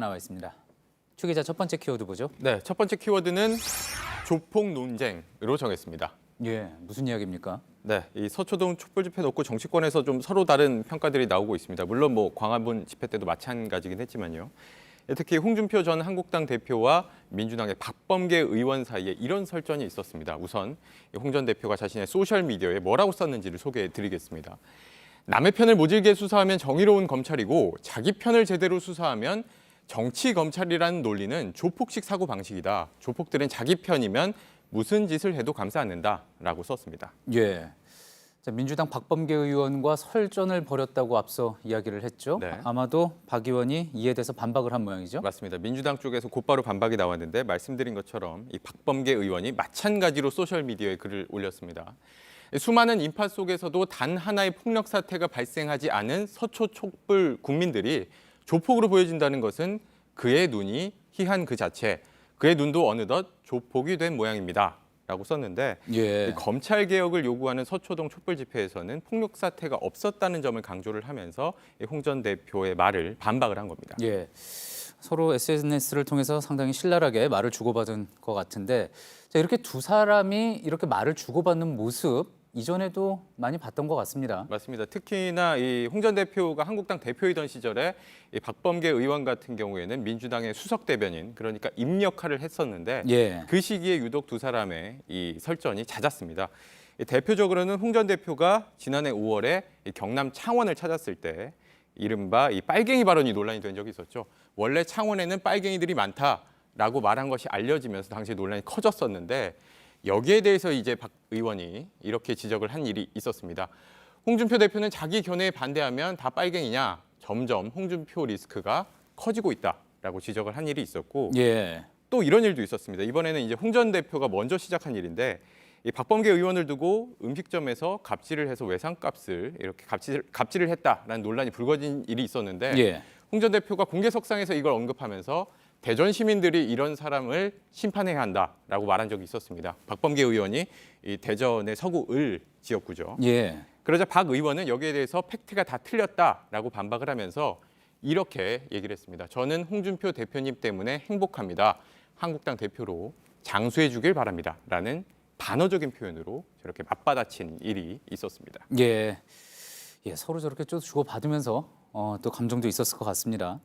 나와 있습니다. 최 기자, 첫 번째 키워드 보죠. 네, 첫 번째 키워드는 조폭 논쟁으로 정했습니다. 예, 무슨 이야기입니까? 네, 이 서초동 촛불 집회 놓고 정치권에서 좀 서로 다른 평가들이 나오고 있습니다. 물론 광화문 집회 때도 마찬가지긴 했지만요. 특히 홍준표 전 한국당 대표와 민주당의 박범계 의원 사이에 이런 설전이 있었습니다. 우선 홍 전 대표가 자신의 소셜미디어에 뭐라고 썼는지를 소개해드리겠습니다. 남의 편을 모질게 수사하면 정의로운 검찰이고 자기 편을 제대로 수사하면 정치 검찰이라는 논리는 조폭식 사고 방식이다. 조폭들은 자기 편이면 무슨 짓을 해도 감싸 안는다라고 썼습니다. 예. 자, 민주당 박범계 의원과 설전을 벌였다고 앞서 이야기를 했죠. 네. 아마도 박 의원이 이에 대해서 반박을 한 모양이죠. 맞습니다. 민주당 쪽에서 곧바로 반박이 나왔는데 말씀드린 것처럼 이 박범계 의원이 마찬가지로 소셜미디어에 글을 올렸습니다. 수많은 인파 속에서도 단 하나의 폭력 사태가 발생하지 않은 서초 촛불 국민들이 조폭으로 보여진다는 것은 그의 눈이 희한 그 자체, 그의 눈도 어느덧 조폭이 된 모양입니다. 라고 썼는데 예. 검찰 개혁을 요구하는 서초동 촛불 집회에서는 폭력 사태가 없었다는 점을 강조를 하면서 홍 전 대표의 말을 반박을 한 겁니다. 예. 서로 SNS를 통해서 상당히 신랄하게 말을 주고받은 것 같은데, 자, 이렇게 두 사람이 이렇게 말을 주고받는 모습 이전에도 많이 봤던 것 같습니다. 맞습니다. 특히나 이 홍 전 대표가 한국당 대표이던 시절에 이 박범계 의원 같은 경우에는 민주당의 수석 대변인, 그러니까 임 역할을 했었는데 예. 그 시기에 유독 두 사람의 이 설전이 잦았습니다. 대표적으로는 홍 전 대표가 지난해 5월에 경남 창원을 찾았을 때 이른바 이 빨갱이 발언이 논란이 된 적이 있었죠. 원래 창원에는 빨갱이들이 많다라고 말한 것이 알려지면서 당시 논란이 커졌었는데 여기에 대해서 이제 박 의원이 이렇게 지적을 한 일이 있었습니다. 홍준표 대표는 자기 견해에 반대하면 다 빨갱이냐, 점점 홍준표 리스크가 커지고 있다라고 지적을 한 일이 있었고 예. 또 이런 일도 있었습니다. 이번에는 이제 홍 전 대표가 먼저 시작한 일인데 이 박범계 의원을 두고 음식점에서 갑질을 해서 외상값을 이렇게 갑질을 했다라는 논란이 불거진 일이 있었는데 예. 홍 전 대표가 공개석상에서 이걸 언급하면서 대전 시민들이 이런 사람을 심판해야 한다라고 말한 적이 있었습니다. 박범계 의원이 이 대전의 서구 을 지역구죠. 예. 그러자 박 의원은 여기에 대해서 팩트가 다 틀렸다라고 반박을 하면서 이렇게 얘기를 했습니다. 저는 홍준표 대표님 때문에 행복합니다. 한국당 대표로 장수해 주길 바랍니다. 라는 반어적인 표현으로 저렇게 맞받아친 일이 있었습니다. 예. 예, 서로 저렇게 좀 주고받으면서 또 감정도 있었을 것 같습니다.